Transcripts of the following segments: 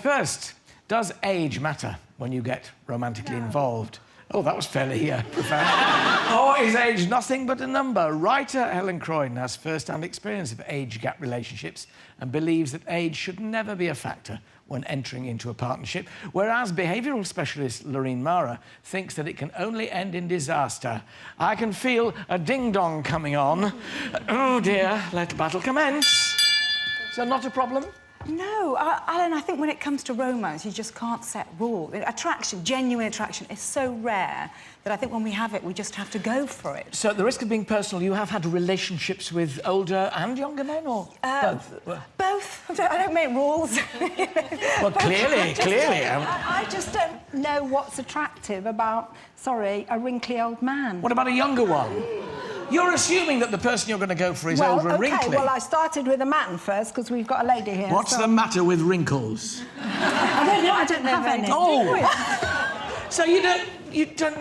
First, does age matter when you get romantically involved? Oh, that was fairly profound. Or is age nothing but a number? Writer Helen Croydon has first-hand experience of age gap relationships and believes that age should never be a factor when entering into a partnership, whereas behavioural specialist Lorraine Mara thinks that it can only end in disaster. I can feel a ding-dong coming on. Oh dear, let the battle commence. Is that not a problem? No, Alan, I think when it comes to romance, you just can't set rules. Attraction, genuine attraction, is so rare that I think when we have it, we just have to go for it. So, at the risk of being personal, you have had relationships with older and younger men, or both? Both. I don't make rules. Well, clearly. I just don't know what's attractive about, a wrinkly old man. What about a younger one? You're assuming that the person you're going to go for is older and wrinkly. Well, I started with a man first, because we've got a lady here. What's the matter with wrinkles? I don't have any. Oh! So you're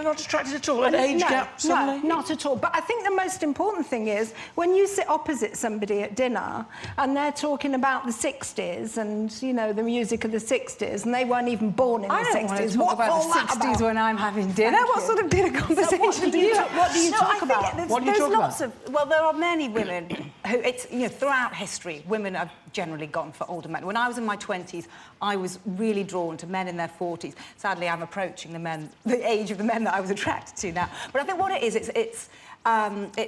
not attracted at all? An age gap suddenly? No, not at all. But I think the most important thing is when you sit opposite somebody at dinner and they're talking about the 60s and, you know, the music of the 60s, and they weren't even born in the 60s. I don't want to talk about the 60s when I'm having dinner. What sort of dinner conversation what do you talk about? What do you talk about? Well, there are many women who, throughout history, women have generally gone for older men. When I was in my 20s, I was really drawn to men in their 40s. Sadly, I'm approaching the age of the men that I was attracted to now. But I think what it is, it's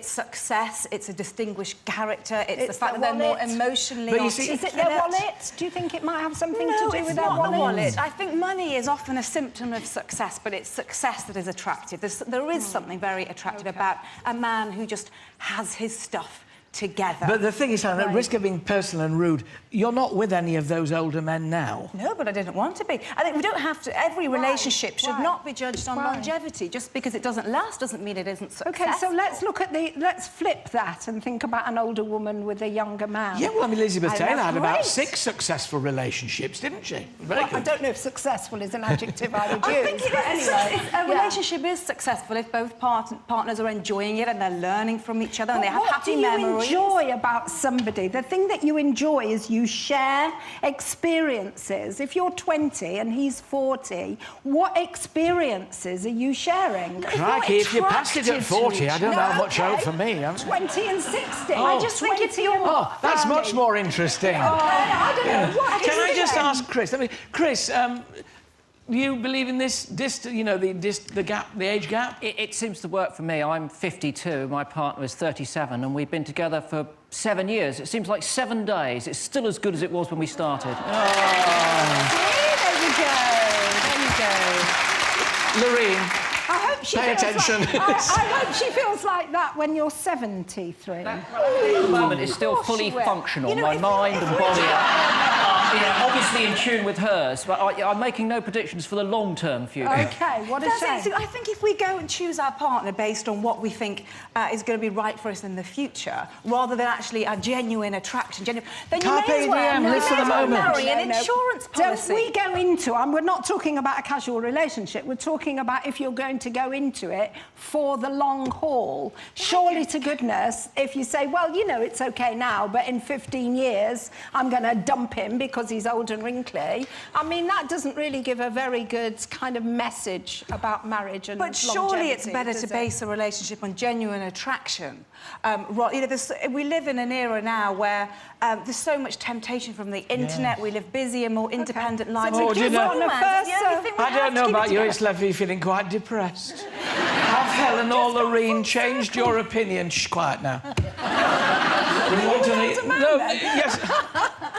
success, it's a distinguished character, it's the fact that they're more emotionally... But you see, is it their wallet? Do you think it might have something to do with their wallet? No, it's not the wallet. I think money is often a symptom of success, but it's success that is attractive. There is something very attractive about a man who just has his stuff together. But the thing is, Helen, at risk of being personal and rude, you're not with any of those older men now. No, but I didn't want to be. I think we don't have to... Every relationship should not be judged on longevity. Just because it doesn't last doesn't mean it isn't successful. OK, so let's look at let's flip that and think about an older woman with a younger man. Yeah, well, I mean, Elizabeth Taylor had about 6 successful relationships, didn't she? I don't know if successful is an adjective I would use. I think a relationship is successful if both partners are enjoying it and they're learning from each other and they have happy memories. What do you enjoy about somebody? The thing that you enjoy is you share experiences. If you're 20 and he's 40, what experiences are you sharing? Crikey, if you passed it at 40, I don't know how much hope for me. 20 and 60. I just think if you're... Oh, that's much more interesting. I don't know. What Can I just ask Chris? I mean, Chris, you believe in this, the age gap? It seems to work for me. I'm 52, my partner is 37, and we've been together for 7 years. It seems like 7 days. It's still as good as it was when we started. There you go. Lorraine, I hope she pay attention. I hope she feels like that when you're 73. At the moment, it's still fully functional. My mind and body are obviously in tune with hers, but I'm making no predictions for the long-term future. OK, what a shame. I think if we go and choose our partner based on what we think is going to be right for us in the future, rather than actually a genuine attraction, then you may as well live for the moment. marry an insurance policy. Don't we go into... we're not talking about a casual relationship. We're talking about if you're going to go into it for the long haul. Surely to goodness, if you say, well, you know, it's OK now, but in 15 years, I'm going to dump him because he's old and wrinkly. I mean, that doesn't really give a very good kind of message about marriage and longevity. But surely it's better to base a relationship on genuine attraction. We live in an era now where there's so much temptation from the internet. We live busier, more independent lives. Oh, do you know? I don't know about you, it's left me feeling quite depressed. Have Helen or Lorraine changed your opinion? Shh, quiet now.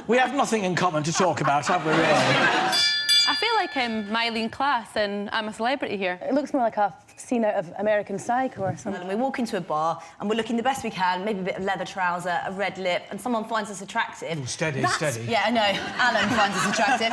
We have nothing in common to talk about, have we, really? I feel like I'm Mylene Class and I'm a celebrity here. It looks more like a scene out of American Psycho or something. And we walk into a bar and we're looking the best we can, maybe a bit of leather trouser, a red lip, and someone finds us attractive. Ooh, steady. Yeah, I know. Alan finds us attractive.